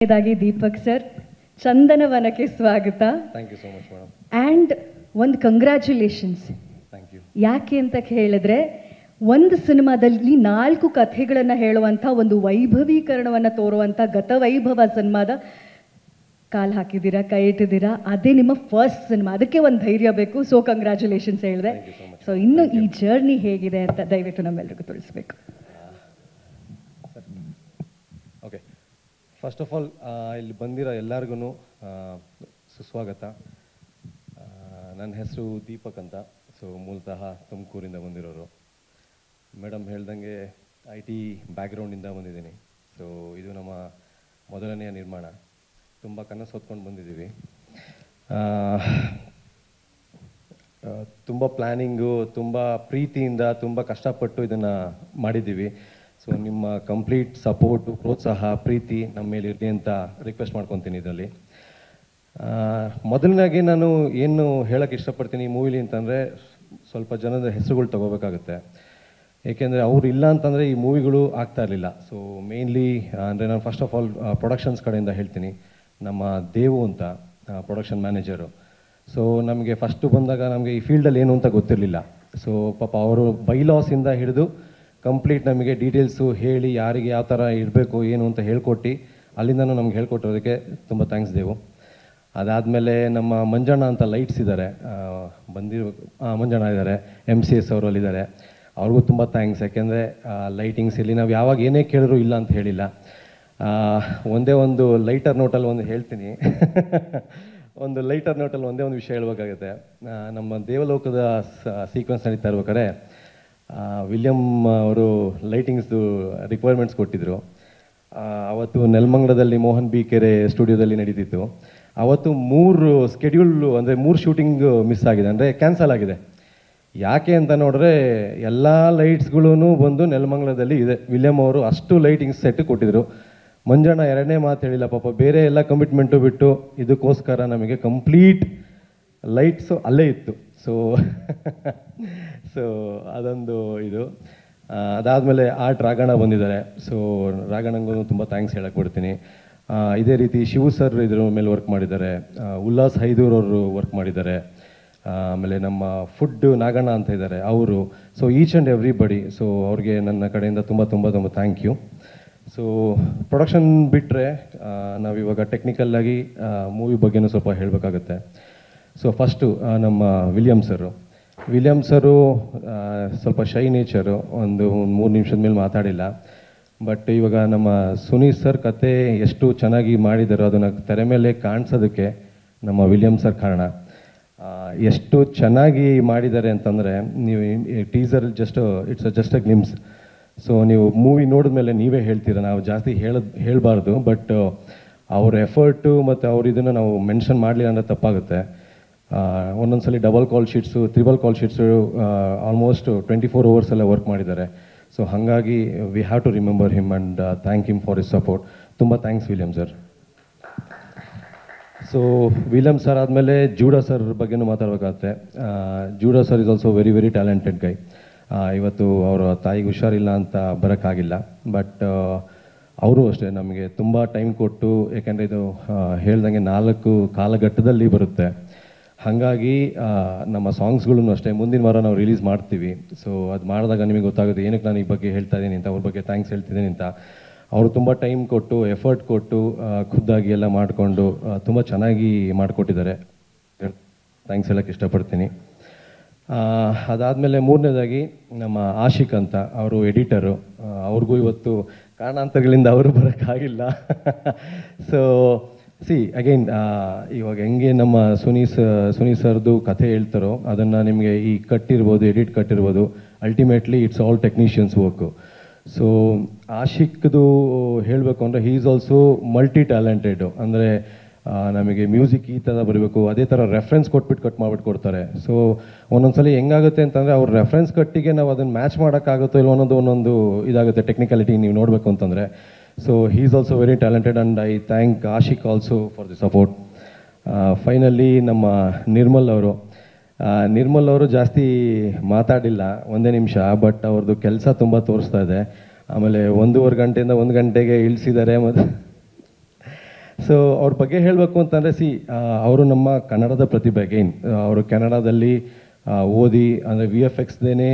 ಇದಾಗಿ ದೀಪಕ್ ಸರ್ ಚಂದನವನಕ್ಕೆ ಸ್ವಾಗತ. Thank you so much madam. And ಒಂದು ಕಂಗ್ರ್ಯಾಚುಲೇಷನ್ಸ್. Thank you. ಯಾಕೆ ಅಂತ ಹೇಳಿದ್ರೆ ಒಂದು ಸಿನಿಮಾದಲ್ಲಿ 4 ಕಥೆಗಳನ್ನು ಹೇಳುವಂಥ ಒಂದು ವೈಭವೀಕರಣವನ್ನು ತೋರುವಂಥ ಗತವೈಭವ ಸಿನಿಮಾದ ಕಾಲು ಹಾಕಿದ್ದೀರಾ, ಕೈ ಇಟ್ಟಿದ್ದೀರಾ. ಅದೇ ನಿಮ್ಮ ಫಸ್ಟ್ ಸಿನಿಮಾ, ಅದಕ್ಕೆ ಒಂದು ಧೈರ್ಯ ಬೇಕು. ಸೊ ಕಂಗ್ರ್ಯಾಚುಲೇಷನ್ಸ್ ಹೇಳಿದೆ. ಸೊ ಇನ್ನು ಈ ಜರ್ನಿ ಹೇಗಿದೆ ಅಂತ ದಯವಿಟ್ಟು ನಮ್ಮೆಲ್ಲರಿಗೂ ತಿಳಿಸ್ಬೇಕು. ಓಕೆ, ಫಸ್ಟ್ ಆಫ್ ಆಲ್ ಇಲ್ಲಿ ಬಂದಿರೋ ಎಲ್ಲರಿಗೂ ಸುಸ್ವಾಗತ. ನನ್ನ ಹೆಸರು ದೀಪಕ್ ಅಂತ. ಸೊ ಮೂಲತಃ ತುಮಕೂರಿಂದ ಬಂದಿರೋರು. ಮೇಡಮ್ ಹೇಳ್ದಂಗೆ IT ಬ್ಯಾಕ್ಗ್ರೌಂಡಿಂದ ಬಂದಿದ್ದೀನಿ. ಸೊ ಇದು ನಮ್ಮ ಮೊದಲನೆಯ ನಿರ್ಮಾಣ. ತುಂಬ ಕನಸು ಹೊತ್ಕೊಂಡು ಬಂದಿದ್ದೀವಿ. ತುಂಬ ಪ್ಲ್ಯಾನಿಂಗು, ತುಂಬ ಪ್ರೀತಿಯಿಂದ, ತುಂಬ ಕಷ್ಟಪಟ್ಟು ಇದನ್ನು ಮಾಡಿದ್ದೀವಿ. ಸೊ ನಿಮ್ಮ ಕಂಪ್ಲೀಟ್ ಸಪೋರ್ಟು, ಪ್ರೋತ್ಸಾಹ, ಪ್ರೀತಿ ನಮ್ಮ ಮೇಲೆ ಇರಲಿ ಅಂತ ರಿಕ್ವೆಸ್ಟ್ ಮಾಡ್ಕೊತೀನಿ. ಇದರಲ್ಲಿ ಮೊದಲನಾಗಿ ನಾನು ಏನು ಹೇಳೋಕ್ಕೆ ಇಷ್ಟಪಡ್ತೀನಿ ಈ ಮೂವಿಲಿ ಅಂತಂದರೆ, ಸ್ವಲ್ಪ ಜನದ ಹೆಸರುಗಳು ತಗೋಬೇಕಾಗುತ್ತೆ. ಏಕೆಂದರೆ ಅವ್ರು ಇಲ್ಲ ಅಂತಂದರೆ ಈ ಮೂವಿಗಳು ಆಗ್ತಾ ಇರಲಿಲ್ಲ. ಸೊ ಮೇನ್ಲಿ ಅಂದರೆ ನಾನು ಫಸ್ಟ್ ಆಫ್ ಆಲ್ ಪ್ರೊಡಕ್ಷನ್ಸ್ ಕಡೆಯಿಂದ ಹೇಳ್ತೀನಿ. ನಮ್ಮ ದೇವು ಅಂತ ಪ್ರೊಡಕ್ಷನ್ ಮ್ಯಾನೇಜರು. ಸೊ ನಮಗೆ ಫಸ್ಟು ಬಂದಾಗ ನಮಗೆ ಈ ಫೀಲ್ಡಲ್ಲಿ ಏನು ಅಂತ ಗೊತ್ತಿರಲಿಲ್ಲ. ಸೊ ಪಾಪ ಅವರು ಬೈಲಾಸಿಂದ ಹಿಡಿದು ಕಂಪ್ಲೀಟ್ ನಮಗೆ ಡೀಟೇಲ್ಸು ಹೇಳಿ, ಯಾರಿಗೆ ಯಾವ ಥರ ಇರಬೇಕು ಏನು ಅಂತ ಹೇಳ್ಕೊಟ್ಟು ಅಲ್ಲಿಂದನೂ ನಮ್ಗೆ ಹೇಳ್ಕೊಟ್ಟಿರೋದಕ್ಕೆ ತುಂಬ ಥ್ಯಾಂಕ್ಸ್ ದೇವು. ಅದಾದಮೇಲೆ ನಮ್ಮ ಮಂಜಣ್ಣ ಅಂತ ಲೈಟ್ಸ್ ಇದ್ದಾರೆ, ಮಂಜಣ್ಣ ಇದ್ದಾರೆ, MCS ಅವರು ಅಲ್ಲಿದ್ದಾರೆ. ಅವ್ರಿಗೂ ತುಂಬ ಥ್ಯಾಂಕ್ಸ್. ಯಾಕೆಂದರೆ ಲೈಟಿಂಗ್ಸ್ ಇಲ್ಲಿ ನಾವು ಯಾವಾಗ ಏನೇ ಕೇಳಿದ್ರು ಇಲ್ಲ ಅಂತ ಹೇಳಿಲ್ಲ. ಒಂದೇ ಒಂದು ಲೈಟರ್ ನೋಟಲ್ಲಿ ಒಂದು ಹೇಳ್ತೀನಿ. ಒಂದು ಲೈಟರ್ ನೋಟಲ್ಲಿ ಒಂದೇ ಒಂದು ವಿಷಯ ಹೇಳ್ಬೇಕಾಗುತ್ತೆ. ನಮ್ಮ ದೇವಲೋಕದ ಸೀಕ್ವೆನ್ಸ್ ನಡೀತಾ ಇರ್ಬೇಕಾದ್ರೆ ವಿಲಿಯಮ್ ಅವರು ಲೈಟಿಂಗ್ಸ್ದು ರಿಕ್ವೈರ್ಮೆಂಟ್ಸ್ ಕೊಟ್ಟಿದ್ದರು. ಅವತ್ತು ನೆಲಮಂಗಲದಲ್ಲಿ ಮೋಹನ್ ಬಿ ಕೆರೆ ಸ್ಟುಡಿಯೋದಲ್ಲಿ ನಡೀತಿತ್ತು. ಅವತ್ತು 3 ಸ್ಕೆಡ್ಯೂಲು ಅಂದರೆ 3 ಶೂಟಿಂಗ್ ಮಿಸ್ ಆಗಿದೆ, ಅಂದರೆ ಕ್ಯಾನ್ಸಲ್ ಆಗಿದೆ. ಯಾಕೆ ಅಂತ ನೋಡಿದ್ರೆ ಎಲ್ಲ ಲೈಟ್ಸ್ಗಳೂ ಬಂದು ನೆಲಮಂಗಲದಲ್ಲಿ ಇದೆ. ವಿಲಿಯಮ್ ಅವರು ಅಷ್ಟು ಲೈಟಿಂಗ್ಸ್ ಸೆಟ್ ಕೊಟ್ಟಿದ್ರು. ಮಂಜಣ್ಣ ಎರಡನೇ ಮಾತು ಹೇಳಿಲ್ಲ ಪಾಪ, ಬೇರೆ ಎಲ್ಲ ಕಮಿಟ್ಮೆಂಟು ಬಿಟ್ಟು ಇದಕ್ಕೋಸ್ಕರ ನಮಗೆ ಕಂಪ್ಲೀಟ್ ಲೈಟ್ಸು ಅಲ್ಲೇ ಇತ್ತು. ಸೊ ಅದೊಂದು ಇದು. ಅದಾದಮೇಲೆ ಆರ್ಟ್ ರಾಘಣ್ಣ ಬಂದಿದ್ದಾರೆ. ಸೊ ರಾಘಣ್ಣಂಗೂ ತುಂಬ ಥ್ಯಾಂಕ್ಸ್ ಹೇಳಕ್ಕೆ ಬಿಡ್ತೀನಿ. ಇದೇ ರೀತಿ ಶಿವು ಸರ್ ಇದ್ರ ಮೇಲೆ ವರ್ಕ್ ಮಾಡಿದ್ದಾರೆ. ಉಲ್ಲಾಸ್ ಹೈದೂರ್ ಅವರು ವರ್ಕ್ ಮಾಡಿದ್ದಾರೆ. ಆಮೇಲೆ ನಮ್ಮ ಫುಡ್ ನಾಗಣ್ಣ ಅಂತ ಇದ್ದಾರೆ ಅವರು. So each and everybody. So ಅವ್ರಿಗೆ ನನ್ನ ಕಡೆಯಿಂದ ತುಂಬ ತುಂಬ ತುಂಬ ಥ್ಯಾಂಕ್ ಯು. ಸೊ ಪ್ರೊಡಕ್ಷನ್ ಬಿಟ್ಟರೆ ನಾವಿವಾಗ ಟೆಕ್ನಿಕಲ್ಲಾಗಿ ಮೂವಿ ಬಗ್ಗೆನೂ ಸ್ವಲ್ಪ ಹೇಳಬೇಕಾಗುತ್ತೆ. ಸೊ ಫಸ್ಟು ನಮ್ಮ ವಿಲಿಯಮ್ ಸರು ಸ್ವಲ್ಪ ಶೈ ನೇಚರು, ಒಂದು 3 ನಿಮಿಷದ ಮೇಲೆ ಮಾತಾಡಿಲ್ಲ. ಬಟ್ ಇವಾಗ ನಮ್ಮ ಸುನೀಲ್ ಸರ್ ಕತೆ ಎಷ್ಟು ಚೆನ್ನಾಗಿ ಮಾಡಿದಾರೋ ಅದನ್ನು ತೆರೆ ಮೇಲೆ ಕಾಣಿಸೋದಕ್ಕೆ ನಮ್ಮ ವಿಲಿಯಮ್ ಸರ್ ಕಾರಣ. ಎಷ್ಟು ಚೆನ್ನಾಗಿ ಮಾಡಿದ್ದಾರೆ ಅಂತಂದರೆ, ನೀವು teaser just a glimpse. So ನೀವು ಮೂವಿ ನೋಡಿದ್ಮೇಲೆ ನೀವೇ ಹೇಳ್ತೀರ, ನಾವು ಜಾಸ್ತಿ ಹೇಳಬಾರ್ದು. ಬಟ್ ಅವ್ರ ಎಫರ್ಟು ಮತ್ತು ಅವ್ರ ಇದನ್ನು ನಾವು ಮೆನ್ಷನ್ ಮಾಡಲಿಲ್ಲ ಅಂದರೆ ತಪ್ಪಾಗುತ್ತೆ. ಒಂದೊಂದ್ಸಲಿ double call sheets, triple call sheets, almost 24 hours ಎಲ್ಲ ವರ್ಕ್ ಮಾಡಿದ್ದಾರೆ. ಸೊ ಹಾಗಾಗಿ we have to remember him and thank him for his support. ತುಂಬ thanks William sir. So William sir ಆದಮೇಲೆ ಜೂಡಾ ಸರ್ ಬಗ್ಗೆನೂ ಮಾತಾಡಬೇಕಾಗುತ್ತೆ. Judah sir is also very very talented guy. ಇವತ್ತು ಅವರ ತಾಯಿಗೆ ಹುಷಾರಿಲ್ಲ ಅಂತ ಬರೋಕ್ಕಾಗಿಲ್ಲ. ಬಟ್ ಅವರು ಅಷ್ಟೇ ನಮಗೆ ತುಂಬ ಟೈಮ್ ಕೊಟ್ಟು, ಯಾಕೆಂದರೆ ಇದು ಹೇಳ್ದಂಗೆ 4 ಕಾಲಘಟ್ಟದಲ್ಲಿ ಬರುತ್ತೆ. ಹಾಗಾಗಿ ನಮ್ಮ ಸಾಂಗ್ಸ್ಗಳೂ ಅಷ್ಟೇ ಮುಂದಿನ ವಾರ ನಾವು ರಿಲೀಸ್ ಮಾಡ್ತೀವಿ. ಸೊ ಅದು ಮಾಡಿದಾಗ ನಿಮಗೆ ಗೊತ್ತಾಗುತ್ತೆ ಏನಕ್ಕೆ ನಾನು ಈ ಬಗ್ಗೆ ಹೇಳ್ತಾ ಇದ್ದೀನಿ ಅಂತ, ಅವ್ರ ಬಗ್ಗೆ ಥ್ಯಾಂಕ್ಸ್ ಹೇಳ್ತಿದ್ದೀನಿ ಅಂತ. ಅವರು ತುಂಬ ಟೈಮ್ ಕೊಟ್ಟು, ಎಫರ್ಟ್ ಕೊಟ್ಟು, ಖುದ್ದಾಗಿ ಎಲ್ಲ ಮಾಡಿಕೊಂಡು ತುಂಬ ಚೆನ್ನಾಗಿ ಮಾಡಿಕೊಟ್ಟಿದ್ದಾರೆ. ಥ್ಯಾಂಕ್ಸ್ ಹೇಳೋಕ್ಕೆ ಇಷ್ಟಪಡ್ತೀನಿ. ಅದಾದಮೇಲೆ 3ನೇದಾಗಿ ನಮ್ಮ ಆಶಿಕ್ ಅಂತ, ಅವರು ಎಡಿಟರು. ಅವ್ರಿಗೂ ಇವತ್ತು ಕಾರಣಾಂತರಗಳಿಂದ ಅವರು ಬರೋಕ್ಕಾಗಿಲ್ಲ. ಸೊ ಅಗೈನ್ ಇವಾಗ ಹೆಂಗೆ ನಮ್ಮ ಸುನಿ ಸರ್ದು ಕಥೆ ಹೇಳ್ತಾರೋ ಅದನ್ನು ನಿಮಗೆ ಈ ಕಟ್ಟಿರ್ಬೋದು, ಎಡಿಟ್ ಕಟ್ಟಿರ್ಬೋದು, ultimately it's all technicians work. So ಆಶಿಕ್ದು ಹೇಳಬೇಕು ಅಂದರೆ he is also multi talented. ಅಂದರೆ ನಮಗೆ ಮ್ಯೂಸಿಕ್ ಈ ಥರ ಬರಬೇಕು, ಅದೇ ಥರ ರೆಫರೆನ್ಸ್ ಕೊಟ್ಬಿಟ್ಟು ಕಟ್ ಮಾಡಿಬಿಟ್ಟು ಕೊಡ್ತಾರೆ. ಸೊ ಒಂದೊಂದ್ಸಲಿ ಹೆಂಗಾಗುತ್ತೆ ಅಂತಂದರೆ ಅವ್ರ ರೆಫರೆನ್ಸ್ ಕಟ್ಟಿಗೆ ನಾವು ಅದನ್ನು ಮ್ಯಾಚ್ ಮಾಡೋಕ್ಕಾಗುತ್ತೋ ಇಲ್ಲ ಒಂದೊಂದು ಇದಾಗುತ್ತೆ ಟೆಕ್ನಿಕಾಲಿಟಿ ನೀವು ನೋಡಬೇಕು ಅಂತಂದರೆ. So he is also very talented and I thank Ashiq also for the support. Finally ನಮ್ಮ ನಿರ್ಮಲ್ ಅವರು ಜಾಸ್ತಿ ಮಾತಾಡಿಲ್ಲ, 1 ನಿಮಿಷ. ಬಟ್ ಅವ್ರದ್ದು ಕೆಲಸ ತುಂಬ ತೋರಿಸ್ತಾ ಇದೆ. ಆಮೇಲೆ 1.5 ಗಂಟೆಯಿಂದ 1 ಗಂಟೆಗೆ ಇಳಿಸಿದ್ದಾರೆ. ಮತ್ತು ಸೊ ಅವ್ರ ಬಗ್ಗೆ ಹೇಳಬೇಕು ಅಂತಂದರೆ ಅವರು ನಮ್ಮ ಕನ್ನಡದ ಪ್ರತಿಭೆ ಅಗೈನ್. ಅವರು ಕೆನಡಾದಲ್ಲಿ ಓದಿ ಅಂದರೆ VFXದೇನೆ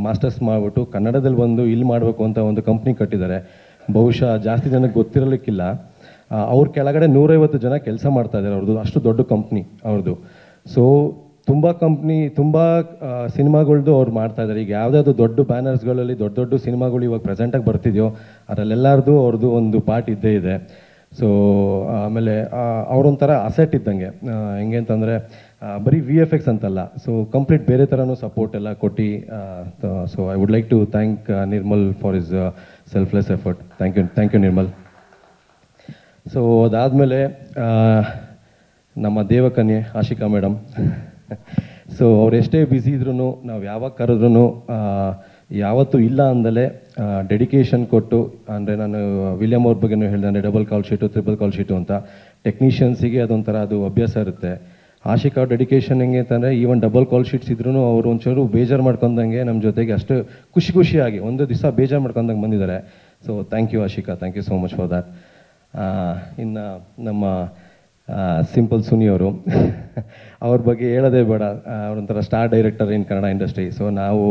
ಮಾಸ್ಟರ್ಸ್ ಮಾಡಿಬಿಟ್ಟು ಕನ್ನಡದಲ್ಲಿ ಬಂದು ಇಲ್ಲಿ ಮಾಡಬೇಕು ಅಂತ ಒಂದು ಕಂಪ್ನಿ ಕಟ್ಟಿದ್ದಾರೆ. ಬಹುಶಃ ಜಾಸ್ತಿ ಜನಕ್ಕೆ ಗೊತ್ತಿರಲಿಕ್ಕಿಲ್ಲ. ಅವ್ರ ಕೆಳಗಡೆ 150 ಜನ ಕೆಲಸ ಮಾಡ್ತಾ ಇದ್ದಾರೆ. ಅವ್ರದ್ದು ಅಷ್ಟು ದೊಡ್ಡ ಕಂಪ್ನಿ ಅವ್ರದ್ದು. ಸೊ ತುಂಬ ಸಿನಿಮಾಗಳ್ದು ಅವ್ರು ಮಾಡ್ತಾ ಇದ್ದಾರೆ. ಈಗ ಯಾವುದಾದ್ರು ದೊಡ್ಡ ಬ್ಯಾನರ್ಸ್ಗಳಲ್ಲಿ ದೊಡ್ಡ ದೊಡ್ಡ ಸಿನಿಮಾಗಳು ಇವಾಗ ಪ್ರೆಸೆಂಟಾಗಿ ಬರ್ತಿದೆಯೋ ಅದರಲ್ಲೆಲ್ಲರದು ಅವ್ರದ್ದು ಒಂದು ಪಾರ್ಟ್ ಇದ್ದೇ ಇದೆ. ಸೊ ಆಮೇಲೆ ಅವರೊಂಥರ ಅಸೆಟ್ ಇದ್ದಂಗೆ. ಹೆಂಗೆ ಅಂತಂದರೆ ಬರೀ VFX ಅಂತಲ್ಲ, ಸೊ ಕಂಪ್ಲೀಟ್ ಬೇರೆ ಥರನೂ ಸಪೋರ್ಟ್ ಎಲ್ಲ ಕೊಟ್ಟು. So I would like to thank Nirmal for his selfless effort. Thank you Nirmal. So ಅದಾದಮೇಲೆ ನಮ್ಮ ದೇವಕನ್ಯೆ ಆಶಿಕಾ ಮೇಡಮ್. ಸೊ ಅವ್ರು ಎಷ್ಟೇ ಬ್ಯುಸಿ ಇದ್ರೂ ನಾವು ಯಾವಾಗ ಕರೆದ್ರೂ ಯಾವತ್ತೂ ಇಲ್ಲ ಅಂದಲೇ ಡೆಡಿಕೇಶನ್ ಕೊಟ್ಟು, ಅಂದರೆ ನಾನು ವಿಲಿಯಮ್ ಅವ್ರ ಬಗ್ಗೆನೂ ಹೇಳಿದೆ, ಅಂದರೆ ಡಬಲ್ ಕಾಲ್ ಶೀಟು ಟ್ರಿಪಲ್ ಕಾಲ್ ಶೀಟು ಅಂತ ಟೆಕ್ನಿಷಿಯನ್ಸಿಗೆ ಅದೊಂಥರ ಅದು ಅಭ್ಯಾಸ ಇರುತ್ತೆ. ಆಶಿಕಾ ಡೆಡಿಕೇಶನ್ ಹೆಂಗೆ ಅಂತಂದರೆ ಈವನ್ ಡಬಲ್ ಕಾಲ್ ಶೀಟ್ಸ್ ಇದ್ರೂ ಅವರು ಒಂಚೂರು ಬೇಜಾರು ಮಾಡ್ಕೊಂಡಂಗೆ ನಮ್ಮ ಜೊತೆಗೆ ಅಷ್ಟು ಖುಷಿಯಾಗಿ ಒಂದು ದಿವಸ ಬೇಜಾರು ಮಾಡ್ಕೊಂಡಂಗೆ ಬಂದಿದ್ದಾರೆ. So thank you Ashika, thank you so much for that. ಇನ್ನು ನಮ್ಮ ಸಿಂಪಲ್ ಸುನಿ ಅವರು ಅವ್ರ ಬಗ್ಗೆ ಹೇಳೋದೇ ಬೇಡ. ಅವರೊಂಥರ star director in Kannada industry. So ನಾವು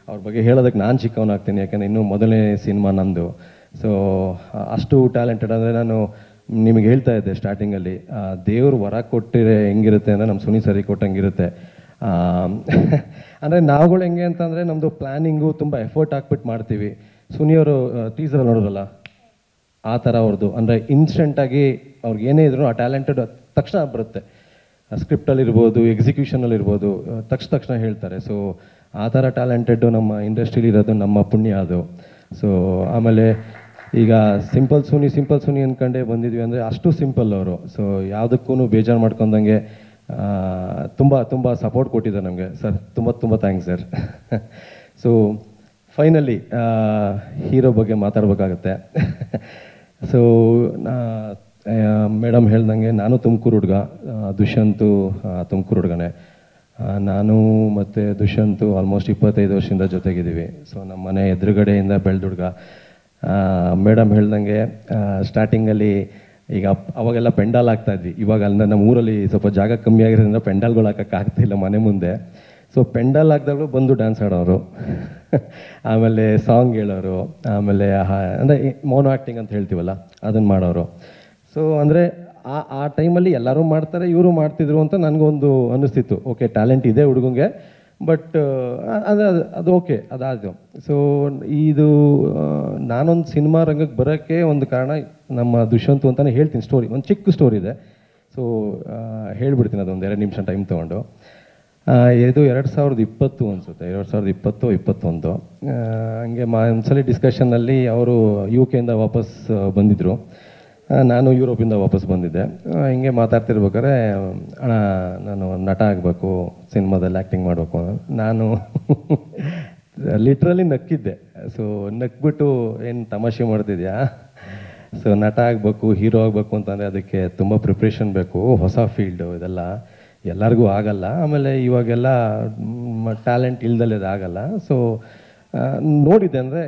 ಅವ್ರ ಬಗ್ಗೆ ಹೇಳೋದಕ್ಕೆ ನಾನು ಚಿಕ್ಕವನಾಗ್ತೀನಿ, ಯಾಕಂದರೆ ಇನ್ನೂ ಮೊದಲನೇ ಸಿನಿಮಾ ನಂದು. ಸೊ ಅಷ್ಟು ಟ್ಯಾಲೆಂಟೆಡ್. ಅಂದರೆ ನಾನು ನಿಮಗೆ ಹೇಳ್ತಾ ಇದ್ದೆ ಸ್ಟಾರ್ಟಿಂಗಲ್ಲಿ, ದೇವರು ವರ ಕೊಟ್ಟಿರೆ ಹೆಂಗಿರುತ್ತೆ ಅಂದರೆ ನಮ್ಮ ಸುನಿ ಸರಿ ಕೊಟ್ಟಂಗಿರುತ್ತೆ. ಅಂದರೆ ನಾವುಗಳು ಹೆಂಗೆ ಅಂತಂದರೆ ನಮ್ಮದು ಪ್ಲ್ಯಾನಿಂಗು ತುಂಬ ಎಫರ್ಟ್ ಹಾಕ್ಬಿಟ್ಟು ಮಾಡ್ತೀವಿ. ಸುನಿಯವರು ಟೀಸರಲ್ಲಿ ನೋಡೋರಲ್ಲ ಆ ಥರ ಅವ್ರದ್ದು, ಅಂದರೆ ಇನ್ಸ್ಟೆಂಟಾಗಿ ಅವ್ರಿಗೆ ಏನೇ ಇದ್ರು ಆ ಟ್ಯಾಲೆಂಟೆಡ್ ತಕ್ಷಣ ಬರುತ್ತೆ. ಸ್ಕ್ರಿಪ್ಟಲ್ಲಿರ್ಬೋದು, ಎಕ್ಸಿಕ್ಯೂಷನಲ್ಲಿರ್ಬೋದು, ತಕ್ಷಣ ಹೇಳ್ತಾರೆ. ಸೊ ಆ ಥರ ಟ್ಯಾಲೆಂಟೆಡ್ಡು ನಮ್ಮ ಇಂಡಸ್ಟ್ರೀಲಿ ಇರೋದು ನಮ್ಮ ಪುಣ್ಯ ಅದು. ಸೊ ಆಮೇಲೆ ಈಗ ಸಿಂಪಲ್ ಸುನಿ ಅಂದ್ಕೊಂಡೇ ಬಂದಿದ್ವಿ ಅಂದರೆ ಅಷ್ಟು ಸಿಂಪಲ್ ಅವರು. ಸೊ ಯಾವುದಕ್ಕೂ ಬೇಜಾರು ಮಾಡ್ಕೊಂಡಂಗೆ ತುಂಬ ಸಪೋರ್ಟ್ ಕೊಟ್ಟಿದ್ದಾರೆ ನಮಗೆ. ಸರ್ ತುಂಬ thanks sir. So finally hero ಬಗ್ಗೆ ಮಾತಾಡಬೇಕಾಗತ್ತೆ. ಸೊ ಮೇಡಮ್ ಹೇಳ್ದಂಗೆ ನಾನು ತುಮಕೂರು ಹುಡುಗ, ದುಷ್ಯಂತು ತುಮಕೂರು ಹುಡುಗನೇ. ನಾನು ಮತ್ತು ದುಷ್ಯಂತು ಆಲ್ಮೋಸ್ಟ್ 25 ವರ್ಷದಿಂದ ಜೊತೆಗಿದ್ದೀವಿ. ಸೊ ನಮ್ಮ ಮನೆ ಎದುರುಗಡೆಯಿಂದ ಬೆಳೆದ ಹುಡುಗ. ಮೇಡಮ್ ಹೇಳ್ದಂಗೆ ಸ್ಟಾರ್ಟಿಂಗಲ್ಲಿ ಈಗ ಅವಾಗೆಲ್ಲ ಪೆಂಡಾಲ್ ಹಾಕ್ತಾಯಿದ್ವಿ. ಇವಾಗ ಅಲ್ಲ ನಮ್ಮ ಊರಲ್ಲಿ ಸ್ವಲ್ಪ ಜಾಗ ಕಮ್ಮಿ ಆಗಿರೋದ್ರಿಂದ ಪೆಂಡಾಲ್ಗಳು ಹಾಕೋಕ್ಕಾಗ್ತಾಯಿಲ್ಲ ಮನೆ ಮುಂದೆ. ಸೊ ಪೆಂಡಾಲ್ ಹಾಕಿದಾಗಲೂ ಬಂದು ಡ್ಯಾನ್ಸ್ ಆಡೋರು, ಆಮೇಲೆ ಸಾಂಗ್ ಹೇಳೋರು, ಆಮೇಲೆ ಅಂದರೆ ಮೋನೋ ಆ್ಯಕ್ಟಿಂಗ್ ಅಂತ ಹೇಳ್ತೀವಲ್ಲ ಅದನ್ನು ಮಾಡೋರು. ಸೊ ಅಂದರೆ ಆ ಟೈಮಲ್ಲಿ ಎಲ್ಲರೂ ಮಾಡ್ತಾರೆ, ಇವರು ಮಾಡ್ತಿದ್ರು ಅಂತ ನನಗೊಂದು ಅನ್ನಿಸ್ತಿತ್ತು. ಓಕೆ, ಟ್ಯಾಲೆಂಟ್ ಇದೆ ಹುಡುಗಂಗೆ, ಬಟ್ ಅದು ಓಕೆ, ಅದಾದು. ಸೊ ಇದು ನಾನೊಂದು ಸಿನಿಮಾ ರಂಗಕ್ಕೆ ಬರೋಕ್ಕೆ ಒಂದು ಕಾರಣ ನಮ್ಮ ದುಷ್ಯಂತು ಅಂತಲೇ ಹೇಳ್ತೀನಿ. ಸ್ಟೋರಿ ಒಂದು ಚಿಕ್ಕ ಸ್ಟೋರಿ ಇದೆ. ಸೊ ಹೇಳ್ಬಿಡ್ತೀನಿ ಅದೊಂದು 2 ನಿಮಿಷ ಟೈಮ್ ತೊಗೊಂಡು. ಇದು 2020 ಅನಿಸುತ್ತೆ, 2020-21 ಹಂಗೆ ಒಂದ್ಸಲಿ ಡಿಸ್ಕಷನ್ನಲ್ಲಿ ಅವರು UK ವಾಪಸ್ ಬಂದಿದ್ದರು, ನಾನು ಯುರೋಪಿಂದ ವಾಪಸ್ ಬಂದಿದ್ದೆ. ಹಿಂಗೆ ಮಾತಾಡ್ತಿರ್ಬೇಕಾದ್ರೆ, ಅಣ್ಣ ನಾನು ನಟ ಆಗಬೇಕು, ಸಿನಿಮಾದಲ್ಲಿ ಆ್ಯಕ್ಟಿಂಗ್ ಮಾಡಬೇಕು. ನಾನು ಲಿಟ್ರಲಿ ನಕ್ಕಿದ್ದೆ. ಸೊ ನಕ್ಬಿಟ್ಟು ಏನು ತಮಾಷೆ ಮಾಡ್ತಿದ್ಯಾ, ಸೊ ನಟ ಆಗಬೇಕು, ಹೀರೋ ಆಗಬೇಕು ಅಂತಂದರೆ ಅದಕ್ಕೆ ತುಂಬ ಪ್ರಿಪ್ರೇಷನ್ ಬೇಕು, ಹೊಸ ಫೀಲ್ಡು, ಇದೆಲ್ಲ ಎಲ್ಲರಿಗೂ ಆಗಲ್ಲ. ಆಮೇಲೆ ಇವಾಗೆಲ್ಲ ಟ್ಯಾಲೆಂಟ್ ಇಲ್ದಲ್ಲೇ ಆಗಲ್ಲ. ಸೊ ನೋಡಿದ್ದೆ, ಅಂದರೆ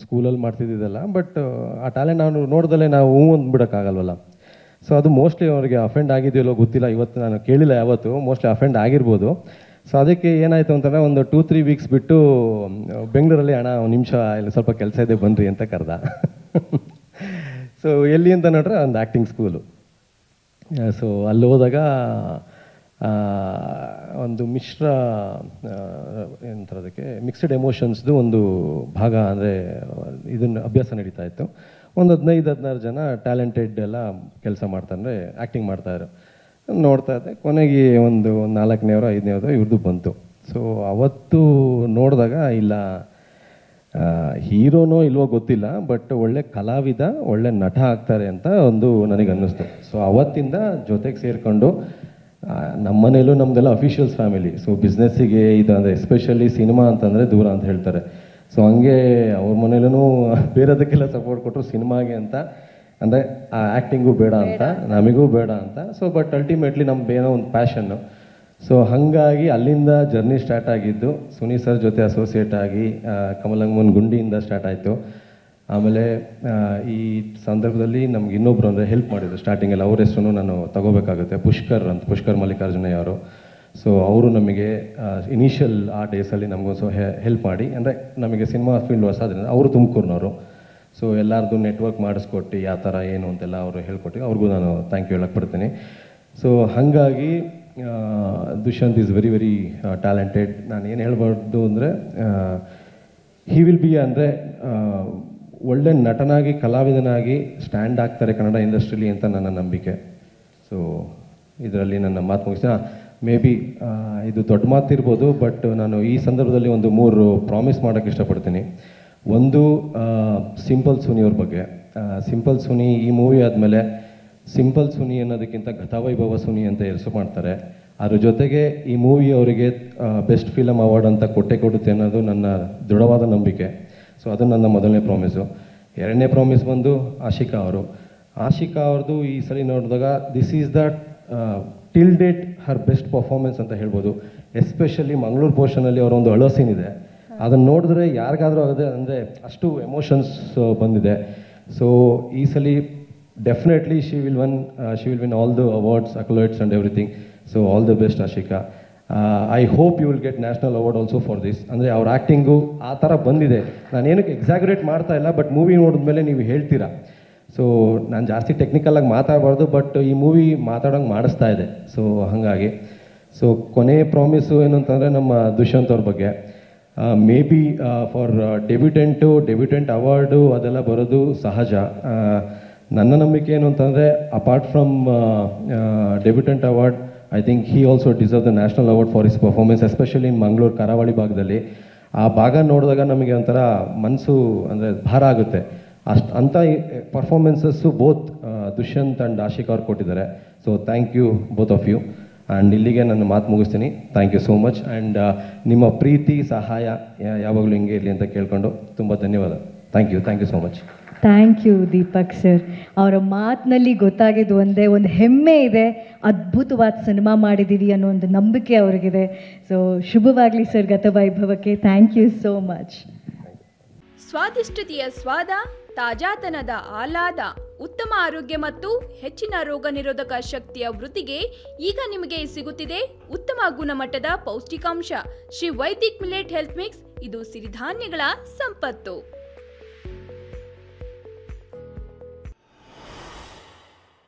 ಸ್ಕೂಲಲ್ಲಿ ಮಾಡ್ತಿದ್ದಿದ್ದಲ್ಲ, ಬಟ್ ಆ ಟ್ಯಾಲೆಂಟ್ ನಾವು ನೋಡ್ದಲ್ಲೇ ನಾವು ಅಂದ್ಬಿಡೋಕ್ಕಾಗಲ್ವಲ್ಲ. ಸೊ ಅದು ಮೋಸ್ಟ್ಲಿ ಅವ್ರಿಗೆ ಅಫೆಂಡ್ ಆಗಿದೆಯಲ್ಲೋ ಗೊತ್ತಿಲ್ಲ, ಇವತ್ತು ನಾನು ಕೇಳಿಲ್ಲ ಯಾವತ್ತು, ಮೋಸ್ಟ್ಲಿ ಅಫೆಂಡ್ ಆಗಿರ್ಬೋದು. ಸೊ ಅದಕ್ಕೆ ಏನಾಯಿತು ಅಂತಂದರೆ ಒಂದು 2-3 ವೀಕ್ಸ್ ಬಿಟ್ಟು ಬೆಂಗಳೂರಲ್ಲಿ ಅಣ್ಣ ಒಂದು ನಿಮಿಷ ಇಲ್ಲಿ ಸ್ವಲ್ಪ ಕೆಲಸ ಇದೆ ಬನ್ನಿರಿ ಅಂತ ಕರೆದ. ಸೊ ಎಲ್ಲಿ ಅಂತ ನೋಡ್ರೆ ಒಂದು ಆ್ಯಕ್ಟಿಂಗ್ ಸ್ಕೂಲು. ಸೊ ಅಲ್ಲಿ ಹೋದಾಗ ಒಂದು ಮಿಶ್ರ ಎಂಥದಕ್ಕೆ ಮಿಕ್ಸ್ಡ್ ಎಮೋಷನ್ಸ್ದು ಒಂದು ಭಾಗ, ಅಂದರೆ ಇದನ್ನು ಅಭ್ಯಾಸ ನಡೀತಾ ಇತ್ತು. ಒಂದು 15-16 ಜನ ಟ್ಯಾಲೆಂಟೆಡ್ ಎಲ್ಲ ಕೆಲಸ ಮಾಡ್ತಾರೆ, ಆ್ಯಕ್ಟಿಂಗ್ ಮಾಡ್ತಾಯಿದ್ರು. ನೋಡ್ತಾ ಇದ್ದೆ, ಕೊನೆಗೆ ಒಂದು 4ನೇವ್ರೋ 5ನೇವ್ರೋ ಇವ್ರದ್ದು ಬಂತು. ಸೊ ಅವತ್ತು ನೋಡಿದಾಗ ಇಲ್ಲ, ಹೀರೋನೋ ಇಲ್ವೋ ಗೊತ್ತಿಲ್ಲ, ಬಟ್ ಒಳ್ಳೆ ಕಲಾವಿದ, ಒಳ್ಳೆ ನಟ ಆಗ್ತಾರೆ ಅಂತ ಒಂದು ನನಗೆ ಅನ್ನಿಸ್ತು. ಸೊ ಅವತ್ತಿಂದ ಜೊತೆಗೆ ಸೇರಿಕೊಂಡು ನಮ್ಮ ಮನೇಲೂ ನಮ್ಮದೆಲ್ಲ ಅಫಿಷಿಯಲ್ಸ್ ಫ್ಯಾಮಿಲಿ. ಸೊ ಬಿಸ್ನೆಸ್ಸಿಗೆ ಇದು ಅಂದರೆ ಎಸ್ಪೆಷಲಿ ಸಿನಿಮಾ ಅಂತಂದರೆ ದೂರ ಅಂತ ಹೇಳ್ತಾರೆ. ಸೊ ಹಂಗೆ ಅವ್ರ ಮನೇಲೂ ಬೇರೆದಕ್ಕೆಲ್ಲ ಸಪೋರ್ಟ್ ಕೊಟ್ಟರು, ಸಿನಿಮಾಗೆ ಅಂತ ಅಂದರೆ ಆ ಆ್ಯಕ್ಟಿಂಗು ಬೇಡ ಅಂತ, ನಮಗೂ ಬೇಡ ಅಂತ. ಸೊ ಬಟ್ ಅಲ್ಟಿಮೇಟ್ಲಿ ನಮ್ದು ಏನೋ ಒಂದು ಪ್ಯಾಷನ್ನು. ಸೊ ಹಾಗಾಗಿ ಅಲ್ಲಿಂದ ಜರ್ನಿ ಸ್ಟಾರ್ಟ್ ಆಗಿದ್ದು. ಸುನಿ ಸರ್ ಜೊತೆ ಅಸೋಸಿಯೇಟ್ ಆಗಿ ಕಮಲಂಗಮನ್ ಗುಂಡಿಯಿಂದ ಸ್ಟಾರ್ಟ್ ಆಯಿತು. ಆಮೇಲೆ ಈ ಸಂದರ್ಭದಲ್ಲಿ ನಮ್ಗೆ ಇನ್ನೊಬ್ರು ಅಂದರೆ ಹೆಲ್ಪ್ ಮಾಡಿದ್ರು ಸ್ಟಾರ್ಟಿಂಗಲ್ಲಿ, ಅವ್ರ ಹೆಸರು ನಾನು ತಗೋಬೇಕಾಗುತ್ತೆ, ಪುಷ್ಕರ್ ಮಲ್ಲಿಕಾರ್ಜುನಯ್ಯ ಅವರು. ಸೊ ಅವರು ನಮಗೆ ಇನಿಷಿಯಲ್ ಆ ಡೇಸಲ್ಲಿ ನಮಗೊಂದು ಹೆಲ್ಪ್ ಮಾಡಿ, ಅಂದರೆ ನಮಗೆ ಸಿನಿಮಾ ಫೀಲ್ಡ್ ಹೊಸದ್ರಿಂದ ಅವರು ತುಮಕೂರಿನವರು. ಸೊ ಎಲ್ಲರದು ನೆಟ್ವರ್ಕ್ ಮಾಡಿಸ್ಕೊಟ್ಟು ಯಾವ ಥರ ಏನು ಅಂತೆಲ್ಲ ಅವರು ಹೇಳ್ಕೊಟ್ಟು ಅವ್ರಿಗೂ ನಾನು ಥ್ಯಾಂಕ್ ಯು ಹೇಳಕ್ಕೆ ಪಡ್ತೀನಿ. ಸೊ ಹಾಗಾಗಿ Dushyant is very very talented. ನಾನು ಏನು ಹೇಳ್ಬಾರ್ದು ಅಂದರೆ ಹಿ ವಿಲ್ ಬಿ ಅಂದರೆ ಒಳ್ಳೆ ನಟನಾಗಿ ಕಲಾವಿದನಾಗಿ ಸ್ಟ್ಯಾಂಡ್ ಆಗ್ತಾರೆ ಕನ್ನಡ ಇಂಡಸ್ಟ್ರಿಲಿ ಅಂತ ನನ್ನ ನಂಬಿಕೆ. ಸೊ ಇದರಲ್ಲಿ ನನ್ನ ಮಾತು ಮುಗಿಸ್ತೀನಿ. ಮೇ ಬಿ ಇದು ದೊಡ್ಡ ಮಾತಿರ್ಬೋದು, ಬಟ್ ನಾನು ಈ ಸಂದರ್ಭದಲ್ಲಿ ಒಂದು 3 ಪ್ರಾಮಿಸ್ ಮಾಡೋಕ್ಕೆ ಇಷ್ಟಪಡ್ತೀನಿ. ಒಂದು ಸಿಂಪಲ್ ಸುನಿ ಅವ್ರ ಬಗ್ಗೆ. ಸಿಂಪಲ್ ಸುನಿ ಈ ಮೂವಿ ಆದಮೇಲೆ ಸಿಂಪಲ್ ಸುನಿ ಅನ್ನೋದಕ್ಕಿಂತ ಗತವೈಭವ ಸುನಿ ಅಂತ ಹೆಸರು ಮಾಡ್ತಾರೆ. ಅದ್ರ ಜೊತೆಗೆ ಈ ಮೂವಿ ಅವರಿಗೆ ಬೆಸ್ಟ್ ಫಿಲಮ್ ಅವಾರ್ಡ್ ಅಂತ ಕೊಡುತ್ತೆ ಅನ್ನೋದು ನನ್ನ ದೃಢವಾದ ನಂಬಿಕೆ. ಸೊ ಅದು ನನ್ನ ಮೊದಲನೇ ಪ್ರಾಮಿಸು. ಎರಡನೇ ಪ್ರಾಮಿಸ್ ಬಂದು ಆಶಿಕಾ ಅವ್ರದ್ದು ಈ ಸಲ ನೋಡಿದಾಗ this is the till date Har best performance ಅಂತ ಹೇಳ್ಬೋದು. ಎಸ್ಪೆಷಲಿ ಮಂಗಳೂರು ಪೋರ್ಷನಲ್ಲಿ ಅವರ ಒಂದು ಅಳೋ ಸೀನ್ ಇದೆ, ಅದನ್ನು ನೋಡಿದ್ರೆ ಯಾರಿಗಾದರೂ ಆಗೋದೆ ಅಂದರೆ ಅಷ್ಟು ಎಮೋಷನ್ಸ್ ಬಂದಿದೆ. ಸೊ ಈ ಸಲ definitely she will win all the awards, accolades and everything. So all the best Ashika. I hope you will get national award also for this. ಅಂದರೆ ಅವ್ರ ಆ್ಯಕ್ಟಿಂಗು ಆ ಥರ ಬಂದಿದೆ. ನಾನೇನಕ್ಕೆ ಎಕ್ಸಾಗ್ರೇಟ್ ಮಾಡ್ತಾ ಇಲ್ಲ, ಬಟ್ ಮೂವಿ ನೋಡಿದ್ಮೇಲೆ ನೀವು ಹೇಳ್ತೀರಾ. ಸೊ ನಾನು ಜಾಸ್ತಿ ಟೆಕ್ನಿಕಲಾಗಿ ಮಾತಾಡಬಾರ್ದು, ಬಟ್ ಈ ಮೂವಿ ಮಾತಾಡೋಂಗೆ ಮಾಡಿಸ್ತಾ ಇದೆ. ಸೊ ಹಾಗಾಗಿ ಸೊ ಕೊನೆಯ ಪ್ರಾಮಿಸು ಏನು ಅಂತಂದರೆ ನಮ್ಮ ದುಷ್ಯಂತ್ ಅವ್ರ ಬಗ್ಗೆ. May be for debutant award ಅದೆಲ್ಲ ಬರೋದು ಸಹಜ. ನನ್ನ ನಂಬಿಕೆ ಏನು ಅಂತಂದರೆ apart from debutant award, I think he also deserve the national award for his performance, especially in Mangaluru ಕರಾವಳಿ ಭಾಗದಲ್ಲಿ. ಆ ಭಾಗ ನೋಡಿದಾಗ ನಮಗೆ ಒಂಥರ ಮನಸ್ಸು ಅಂದರೆ ಭಾರ ಆಗುತ್ತೆ. ಅಂಥ performances both Dushyant and Ashik ಅವ್ರು ಕೊಟ್ಟಿದ್ದಾರೆ. So thank you both of you. And ಇಲ್ಲಿಗೆ ನನ್ನ ಮಾತು ಮುಗಿಸ್ತೀನಿ. Thank you so much. And ನಿಮ್ಮ ಪ್ರೀತಿ ಸಹಾಯ ಯಾವಾಗಲೂ ಹಿಂಗೆ ಇರಲಿ ಅಂತ ಕೇಳ್ಕೊಂಡು ತುಂಬ ಧನ್ಯವಾದ. Thank you so much. Thank you Deepak sir. ಅವರ ಮಾತಿನಲ್ಲಿ ಗೊತ್ತಾಗಿದ್ದು ಒಂದು ಹೆಮ್ಮೆ ಇದೆ, ಅದ್ಭುತವಾದ ಸಿನಿಮಾ ಮಾಡಿದ್ದೀವಿ ಅನ್ನೋ ಒಂದು ನಂಬಿಕೆ ಅವ್ರಿಗಿದೆ. ಸೊ ಶುಭವಾಗಲಿ ಸರ್ ಗತವೈಭವಕ್ಕೆ. Thank you so much. ಸ್ವಾದಿಷ್ಟತೆಯ ಸ್ವಾದ, ತಾಜಾತನದ ಆಹ್ಲಾದ, ಉತ್ತಮ ಆರೋಗ್ಯ ಮತ್ತು ಹೆಚ್ಚಿನ ರೋಗ ನಿರೋಧಕ ಶಕ್ತಿಯ ವೃದ್ಧಿಗೆ ಈಗ ನಿಮಗೆ ಸಿಗುತ್ತಿದೆ ಉತ್ತಮ ಗುಣಮಟ್ಟದ ಪೌಷ್ಟಿಕಾಂಶ Shri Vaidik millet health mix. ಇದು ಸಿರಿಧಾನ್ಯಗಳ ಸಂಪತ್ತು.